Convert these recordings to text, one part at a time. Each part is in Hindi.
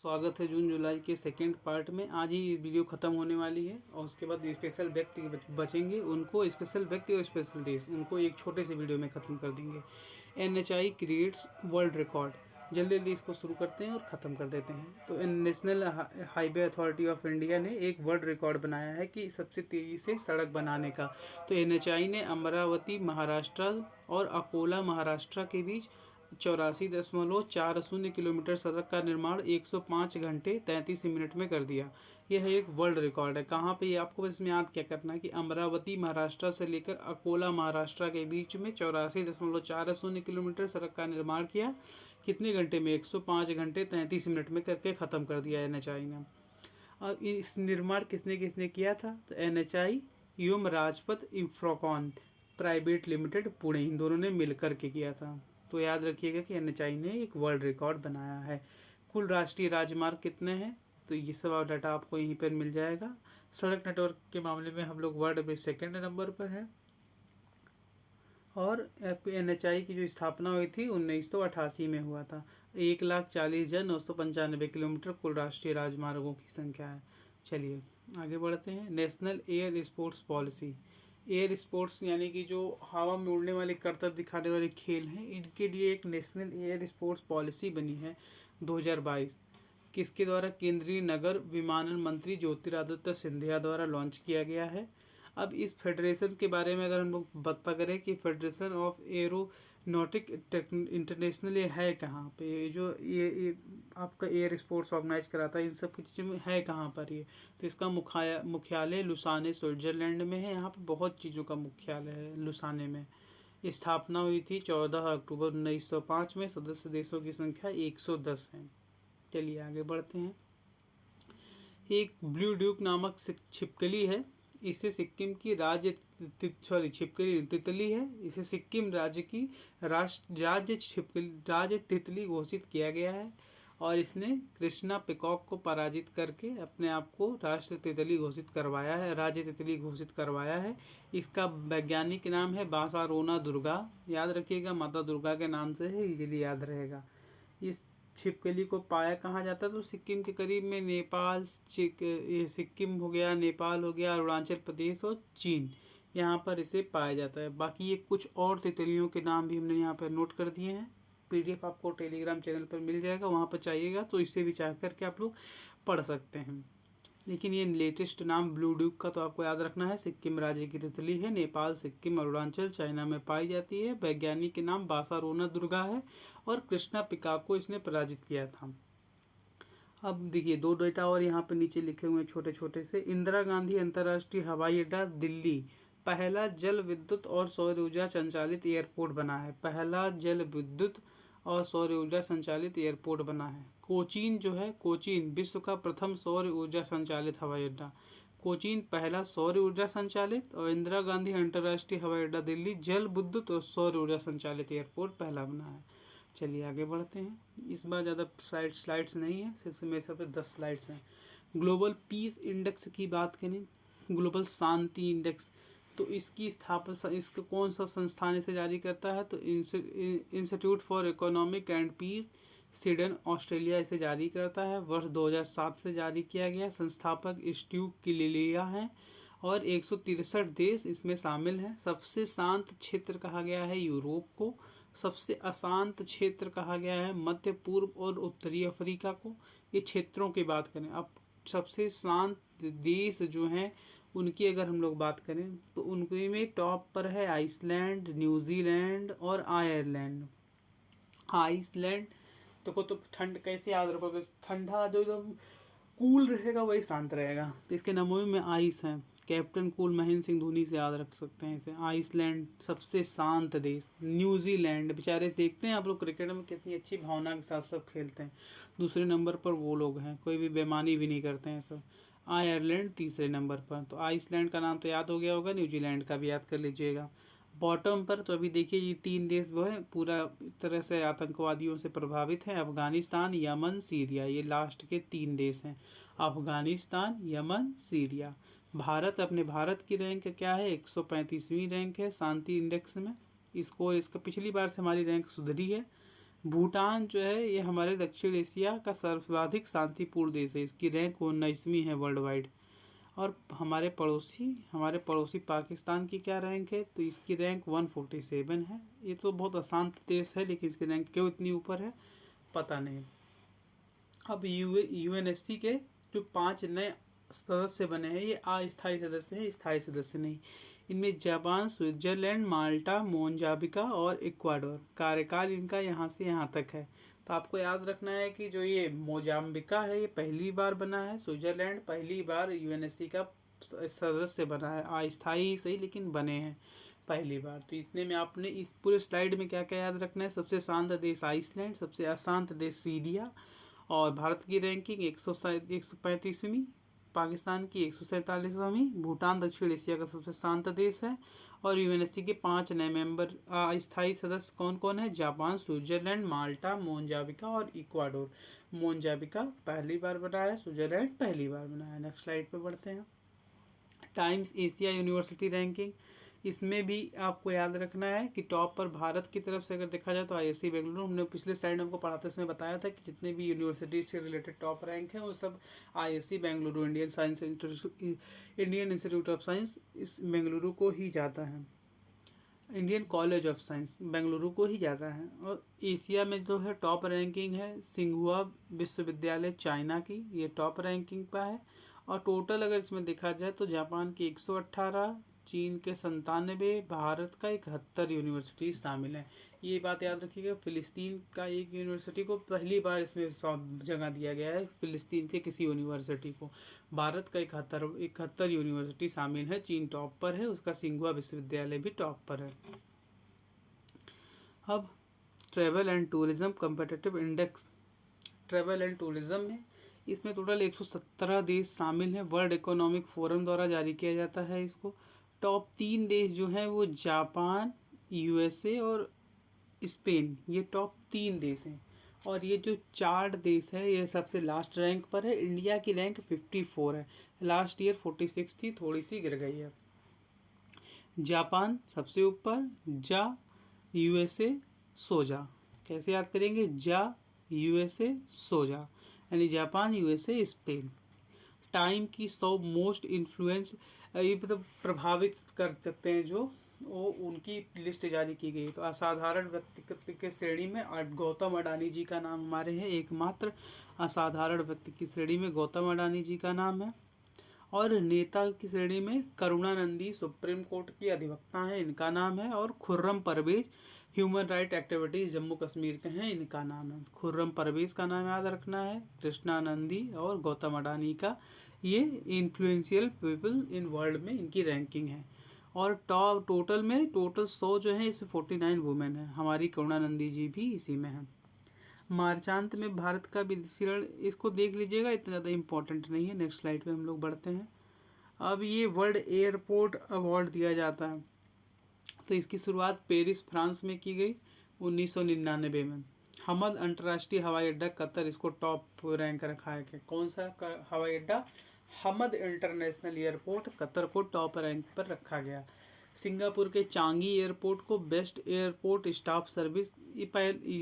स्वागत है जून जुलाई के सेकंड पार्ट में। आज ही वीडियो ख़त्म होने वाली है और उसके बाद स्पेशल व्यक्ति बचेंगे, उनको स्पेशल व्यक्ति और स्पेशल देश उनको एक छोटे से वीडियो में ख़त्म कर देंगे। NHI creates world record. जल्दी जल्दी इसको शुरू करते हैं और ख़त्म कर देते हैं। तो national highway authority of India ने एक वर्ल्ड रिकॉर्ड बनाया है कि सबसे तेज़ी से सड़क बनाने का। तो NHI ने अमरावती महाराष्ट्र और अकोला महाराष्ट्र के बीच 84.40 किलोमीटर सड़क का निर्माण 105 घंटे 33 मिनट में कर दिया। यह एक वर्ल्ड रिकॉर्ड है। कहाँ पे? ये आपको इसमें याद क्या करना है कि अमरावती महाराष्ट्र से लेकर अकोला महाराष्ट्र के बीच में 84.40 किलोमीटर सड़क का निर्माण किया। कितने घंटे में? 105 घंटे 33 मिनट में करके ख़त्म कर दिया NHI ने। और इस निर्माण किसने किसने किया था? तो NHI एवं Rajpath Infracon private limited Pune, इन दोनों ने मिलकर के किया था। तो याद रखिएगा कि NHI ने एक वर्ल्ड रिकॉर्ड बनाया है। कुल राष्ट्रीय राजमार्ग कितने हैं? तो ये सब डाटा आपको यहीं पर मिल जाएगा। सड़क नेटवर्क के मामले में हम लोग वर्ल्ड में सेकेंड नंबर पर हैं। और NHI की जो स्थापना हुई थी 1988 में हुआ था। 1,40,995 किलोमीटर कुल राष्ट्रीय राजमार्गों की संख्या है। चलिए आगे बढ़ते हैं। National air sports policy. Air sports यानी कि जो हवा में उड़ने वाले करतब दिखाने वाले खेल हैं, इनके लिए एक नेशनल एयर स्पोर्ट्स पॉलिसी बनी है 2022। किसके द्वारा? केंद्रीय नगर विमानन मंत्री ज्योतिरादित्य सिंधिया द्वारा लॉन्च किया गया है। अब इस फेडरेशन के बारे में अगर हम लोग बात करें कि फेडरेशन ऑफ एरोनॉटिक इंटरनेशनल ये है कहाँ पे? ये आपका एयर स्पोर्ट्स ऑर्गेनाइज कराता है, इन सब की चीज़ों में है कहाँ पर ये? तो इसका मुख्यालय लुसाने स्विट्जरलैंड में है। यहाँ पे बहुत चीज़ों का मुख्यालय है लुसाने में। स्थापना हुई थी 14 अक्टूबर 1905 में। सदस्य देशों की संख्या 110 है। चलिए आगे बढ़ते हैं। एक ब्लू ड्यूक नामक छिपकली है। इसे सिक्किम की छिपकली तितली है। इसे सिक्किम राज्य की राज्य तितली घोषित किया गया है और इसने कृष्णा पिकॉक को पराजित करके अपने आप को राष्ट्र तितली घोषित करवाया है, राज्य तितली घोषित करवाया है। इसका वैज्ञानिक नाम है बासारोना दुर्गा। याद रखिएगा, माता दुर्गा के नाम से है, इजीली याद रहेगा। इस छिपकली को पाया कहाँ जाता है? तो सिक्किम के करीब में नेपाल, ये सिक्किम हो गया, नेपाल हो गया, अरुणाचल प्रदेश और चीन, यहाँ पर इसे पाया जाता है। बाकी ये कुछ और तितलियों के नाम भी हमने यहाँ पर नोट कर दिए हैं। PDF आपको टेलीग्राम चैनल पर मिल जाएगा, वहाँ पर चाहिएगा तो इससे भी चाह करके आप लोग पढ़ सकते हैं। लेकिन ये लेटेस्ट नाम ब्लू ड्यूक का तो आपको याद रखना है। सिक्किम राज्य की तितली है, नेपाल, सिक्किम, अरुणाचल, चाइना में पाई जाती है। वैज्ञानिक के नाम बासारोना दुर्गा है और कृष्णा पिकाक को इसने पराजित किया था। अब देखिए दो डेटा और यहाँ पे नीचे लिखे हुए हैं छोटे छोटे से। इंदिरा गांधी अंतर्राष्ट्रीय हवाई अड्डा दिल्ली पहला जल विद्युत और सौर ऊर्जा संचालित एयरपोर्ट बना है। पहला जल विद्युत और सौर ऊर्जा संचालित एयरपोर्ट बना है। कोचीन जो है, कोचीन विश्व का प्रथम सौर ऊर्जा संचालित हवाई अड्डा। कोचीन पहला सौर ऊर्जा संचालित और इंदिरा गांधी अंतर्राष्ट्रीय हवाई अड्डा दिल्ली जल विद्युत और सौर ऊर्जा संचालित एयरपोर्ट पहला बना है। चलिए आगे बढ़ते हैं। इस बार ज़्यादा स्लाइड्स नहीं है, सिर्फ मेरे सब 10 स्लाइड्स हैं। ग्लोबल पीस इंडेक्स की बात करें, ग्लोबल शांति इंडेक्स, तो इसकी स्थापना इसको कौन सा संस्थान इसे जारी करता है? तो Institute for Economic and Peace Sydney Australia इसे जारी करता है। वर्ष 2007 से जारी किया गया। संस्थापक स्ट्यू किलिलिया हैं और 163 देश इसमें शामिल हैं। सबसे शांत क्षेत्र कहा गया है यूरोप को। सबसे अशांत क्षेत्र कहा गया है मध्य पूर्व और उत्तरी अफ्रीका को। ये क्षेत्रों की बात करें। अब सबसे शांत देश जो हैं उनकी अगर हम लोग बात करें तो उनके में टॉप पर है आइसलैंड, न्यूजीलैंड और आयरलैंड। आइसलैंड देखो तो ठंड कैसे याद रखोगे? ठंडा जो एकदम कूल रहेगा वही शांत रहेगा, तो इसके नामों में आइस हैं। कैप्टन कूल महेंद्र सिंह धोनी से याद रख सकते हैं इसे। आइसलैंड सबसे शांत देश। न्यूजीलैंड बेचारे देखते हैं आप लोग क्रिकेट में कितनी अच्छी भावना के साथ सब खेलते हैं, दूसरे नंबर पर वो लोग हैं, कोई भी बेईमानी भी नहीं करते हैं सब। आयरलैंड तीसरे नंबर पर। तो आइसलैंड का नाम तो याद हो गया होगा, न्यूजीलैंड का भी याद कर लीजिएगा। बॉटम पर तो अभी देखिए ये 3 देश वो है पूरा तरह से आतंकवादियों से प्रभावित हैं। अफगानिस्तान, यमन, सीरिया, ये लास्ट के 3 देश हैं। Afghanistan, Yemen, Syria. भारत की रैंक क्या है? 135वीं रैंक है शांति इंडेक्स में। स्कोर इसका पिछली बार से हमारी रैंक सुधरी है। भूटान जो है ये हमारे दक्षिण एशिया का सर्वाधिक शांतिपूर्ण देश है, इसकी रैंक 19वीं है वर्ल्ड वाइड। और हमारे पड़ोसी पाकिस्तान की क्या रैंक है, तो इसकी रैंक 147 है। ये तो बहुत अशांत देश है, लेकिन इसकी रैंक क्यों इतनी ऊपर है पता नहीं। अब यूएनएससी के जो 5 नए सदस्य बने हैं ये अस्थायी सदस्य हैं, स्थायी सदस्य नहीं। इनमें जापान, स्विट्जरलैंड, माल्टा, मोजाम्बिका और इक्वाडोर। कार्यकाल इनका यहाँ से यहाँ तक है। तो आपको याद रखना है कि जो ये मोजाम्बिका है ये पहली बार बना है, स्विट्जरलैंड पहली बार यूएनएससी का सदस्य बना है, अस्थायी सही लेकिन बने हैं पहली बार। तो इतने में आपने इस पूरे स्लाइड में क्या क्या याद रखना है, सबसे शांत देश आइसलैंड, सबसे अशांत देश सीरिया, और भारत की रैंकिंग 135वीं, पाकिस्तान की 147वीं, भूटान दक्षिण एशिया का सबसे शांत देश है। और यूएनएससी के 5 नए मेंबर अस्थायी सदस्य कौन कौन है, जापान, स्विट्जरलैंड, माल्टा, मोजाम्बिका और इक्वाडोर। मोजाम्बिका पहली बार बना है, स्विट्जरलैंड पहली बार बना है। नेक्स्ट स्लाइड पे बढ़ते हैं। टाइम्स एशिया यूनिवर्सिटी रैंकिंग, इसमें भी आपको याद रखना है कि टॉप पर भारत की तरफ से अगर देखा जाए तो आईआईसी बेंगलुरु। हमने पिछले स्लाइड में हमको पढ़ाते समय बताया था कि जितने भी यूनिवर्सिटीज से रिलेटेड टॉप रैंक हैं वो सब IIC Bengaluru, Indian institute of science इस बेंगलुरु को ही जाता है। Indian college of science Bengaluru को ही जाता है। और एशिया में जो है टॉप रैंकिंग है सिंघुआ विश्वविद्यालय चाइना की, ये टॉप रैंकिंग पर है। और टोटल अगर इसमें देखा जाए तो जापान की 118, चीन के 97, भारत का 71 यूनिवर्सिटी शामिल है। ये बात याद रखिएगा, फिलिस्तीन का एक यूनिवर्सिटी को पहली बार इसमें जगह दिया गया है, फिलिस्तीन के किसी यूनिवर्सिटी को। भारत का 71 यूनिवर्सिटी शामिल है, चीन टॉप पर है, उसका सिंघुआ विश्वविद्यालय भी टॉप पर है। अब travel and tourism competitive index, travel and tourism में इसमें टोटल 117 देश शामिल हैं, वर्ल्ड इकोनॉमिक फोरम द्वारा जारी किया जाता है इसको। टॉप 3 देश जो हैं वो जापान, यूएसए और स्पेन, ये टॉप 3 देश हैं। और ये जो 4 देश है ये सबसे लास्ट रैंक पर है। इंडिया की रैंक 54 है, लास्ट ईयर 46 थी, थोड़ी सी गिर गई है। जापान सबसे ऊपर, यूएसए, सोजा। कैसे याद करेंगे, यूएसए, सोजा, यानी जापान, यूएसए, स्पेन। टाइम की 100 मोस्ट इन्फ्लुएंस, ये मतलब प्रभावित कर सकते हैं जो, वो उनकी लिस्ट जारी की गई। तो असाधारण व्यक्तित्व के श्रेणी में गौतम अडानी जी का नाम हमारे हैं, एकमात्र असाधारण व्यक्ति की श्रेणी में गौतम अडानी जी का नाम है। और नेता की श्रेणी में करुणानंदी सुप्रीम कोर्ट की अधिवक्ता हैं, इनका नाम है। और Khurram Parvez human right activities Jammu Kashmir के हैं, इनका नाम है। खुर्रम परवेज का नाम याद रखना है, कृष्णानंदी और गौतम अडानी का ये इन्फ्लुएंशियल पीपल इन वर्ल्ड में इनकी रैंकिंग है। और टोटल 100 जो है इसमें 49 वुमेन है, हमारी करुणानंदी जी भी इसी में है। मार्चांत में भारत का विदेशी ऋण, इसको देख लीजिएगा, इतना ज़्यादा इम्पोर्टेंट नहीं है। नेक्स्ट स्लाइड पे हम लोग बढ़ते हैं। अब ये वर्ल्ड एयरपोर्ट अवार्ड दिया जाता है, तो इसकी शुरुआत पेरिस फ्रांस में की गई 1999 में। हमद अंतर्राष्ट्रीय हवाई अड्डा कतर, इसको टॉप रैंक रखा है। कौन सा हवाई अड्डा, हमद इंटरनेशनल एयरपोर्ट कतर को टॉप रैंक पर रखा गया। सिंगापुर के चांगी एयरपोर्ट को best airport staff service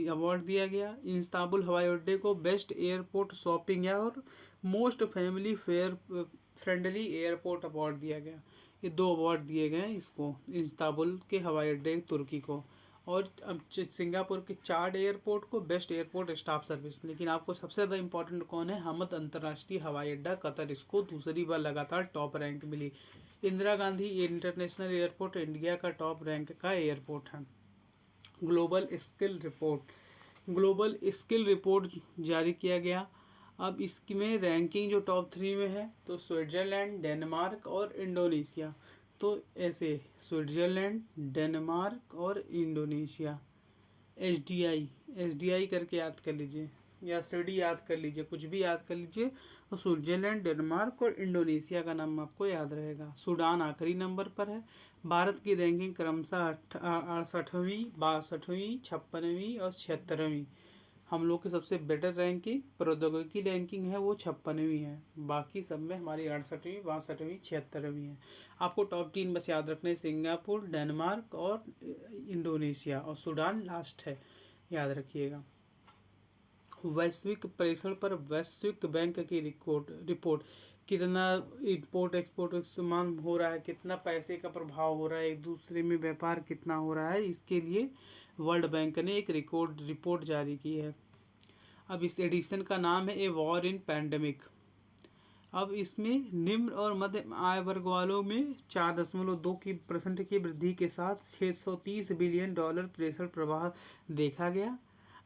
award दिया गया। इस्तांबुल हवाई अड्डे को बेस्ट एयरपोर्ट शॉपिंग और most family friendly airport award दिया गया। ये 2 अवार्ड दिए गए इसको, इस्तांबुल के हवाई अड्डे तुर्की को। और सिंगापुर के 4 एयरपोर्ट को बेस्ट एयरपोर्ट स्टाफ सर्विस। लेकिन आपको सबसे ज़्यादा इंपॉर्टेंट कौन है, हमद अंतर्राष्ट्रीय हवाई अड्डा कतर, इसको दूसरी बार लगातार टॉप रैंक मिली। Indira Gandhi international airport India का टॉप रैंक का एयरपोर्ट है। ग्लोबल स्किल रिपोर्ट जारी किया गया। अब इसमें रैंकिंग जो टॉप 3 में है तो स्विट्जरलैंड, डेनमार्क और इंडोनेशिया। तो ऐसे स्विट्जरलैंड, डेनमार्क और इंडोनेशिया। एसडीआई करके याद कर लीजिए, या सीडी याद कर लीजिए, कुछ भी याद कर लीजिए। तो स्विट्जरलैंड, डेनमार्क और इंडोनेशिया का नाम आपको याद रहेगा। सूडान आखिरी नंबर पर है। भारत की रैंकिंग क्रमशः 68वीं, 62वीं, 56वीं और 76वीं। हम लोग की सबसे बेटर रैंकिंग प्रौद्योगिकी रैंकिंग है, वो 56वीं है। बाकी सब में हमारी 68वीं, 62वीं, 76वीं है। आपको टॉप 3 बस याद रखने, सिंगापुर, डेनमार्क और इंडोनेशिया, और सूडान लास्ट है, याद रखिएगा। वैश्विक प्रेषण पर वैश्विक बैंक की रिपोर्ट कितना इंपोर्ट एक्सपोर्ट सामान हो रहा है, कितना पैसे का प्रभाव हो रहा है, एक दूसरे में व्यापार कितना हो रहा है, इसके लिए वर्ल्ड बैंक ने एक रिपोर्ट जारी की है। अब इस एडिशन का नाम है ए वॉर इन पैंडेमिक। अब इसमें निम्न और मध्य आय वर्ग वालों में 4.2% की वृद्धि के साथ $630 बिलियन प्रेषण प्रवाह देखा गया।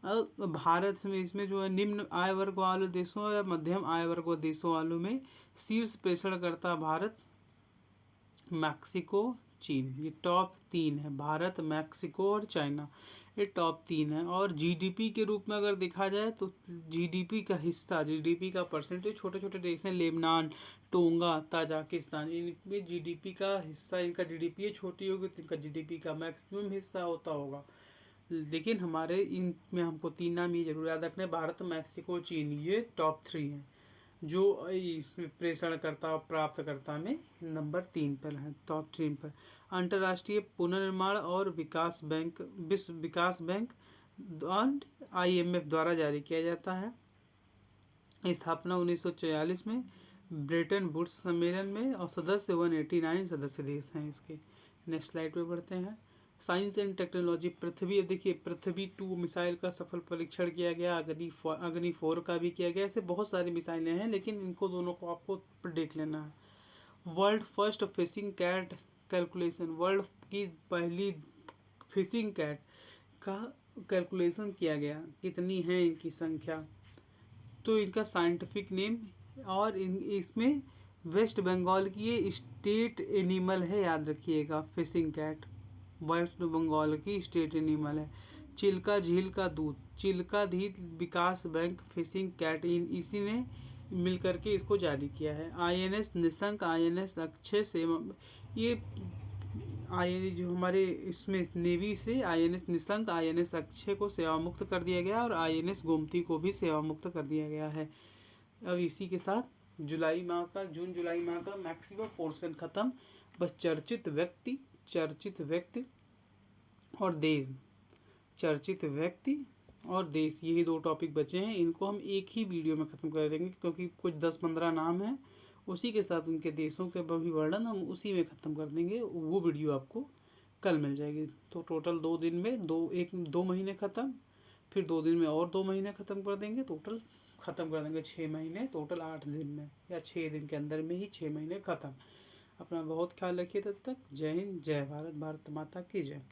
अब भारत में इसमें जो है निम्न आय वर्ग वाले देशों या मध्यम आय वर्ग देशों वालों में शीर्ष प्रेषणकर्ता भारत, मैक्सिको, चीन, ये टॉप 3 है। भारत, मैक्सिको और चाइना, ये टॉप 3 है। और जीडीपी के रूप में अगर देखा जाए तो जीडीपी का हिस्सा, जीडीपी का परसेंटेज, छोटे छोटे देश हैं लेबनान, टोंगा, ताजिकिस्तान, इनमें जीडीपी का हिस्सा, इनका जीडीपी छोटी होगी तो इनका जीडीपी का मैक्सिमम हिस्सा होता होगा। लेकिन हमारे इनमें हमको 3 नाम ये जरूर याद रखने, भारत, मैक्सिको, चीन, ये टॉप 3 हैं जो इसमें प्रेषणकर्ता और प्राप्तकर्ता में नंबर 3 पर है, टॉप 3 पर। अंतर्राष्ट्रीय पुनर्निर्माण और विकास बैंक, विश्व विकास बैंक और IMF द्वारा जारी किया जाता है। स्थापना 1944 में ब्रेटन वुड्स सम्मेलन में, और सदस्य 189 सदस्य देश हैं इसके। नेक्स्ट स्लाइड पे बढ़ते हैं। Science and technology. पृथ्वी, अब देखिए पृथ्वी 2 मिसाइल का सफल परीक्षण किया गया, अग्नि 4 का भी किया गया। ऐसे बहुत सारी मिसाइलें हैं, लेकिन इनको दोनों को आपको देख लेना है। World first fishing cat calculation, world की पहली फिशिंग कैट का कैलकुलेशन किया गया, कितनी है इनकी संख्या, तो इनका साइंटिफिक नेम, और इसमें वेस्ट बंगाल की ये स्टेट एनिमल है, याद रखिएगा, फिशिंग कैट वेस्ट बंगाल की स्टेट एनिमल है। चिल्का झील का दूध, चिल्का झील विकास बैंक फिशिंग कैट, इसी ने मिलकर के इसको जारी किया है। INS निशंक, INS अक्षय से, ये जो हमारे इसमें नेवी से INS निशंक, INS अक्षय को सेवा मुक्त कर दिया गया, और INS गोमती को भी सेवा मुक्त कर दिया गया है। अब इसी के साथ जून जुलाई माह का मैक्सिमम पोर्शन खत्म। बस चर्चित व्यक्ति और देश, चर्चित व्यक्ति और देश, यही 2 टॉपिक बचे हैं। इनको हम एक ही वीडियो में ख़त्म कर देंगे, क्योंकि कुछ 10-15 नाम हैं, उसी के साथ उनके देशों के भी वर्णन हम उसी में ख़त्म कर देंगे। वो वीडियो आपको कल मिल जाएगी। तो टोटल 2 दिन में 2 महीने ख़त्म, फिर 2 दिन में और 2 महीने ख़त्म कर देंगे, टोटल ख़त्म कर देंगे 6 महीने, टोटल 8 दिन में, या 6 दिन के अंदर में ही 6 महीने ख़त्म। अपना बहुत ख्याल रखिए, तब तक जय हिंद, जय भारत, भारत माता की जय।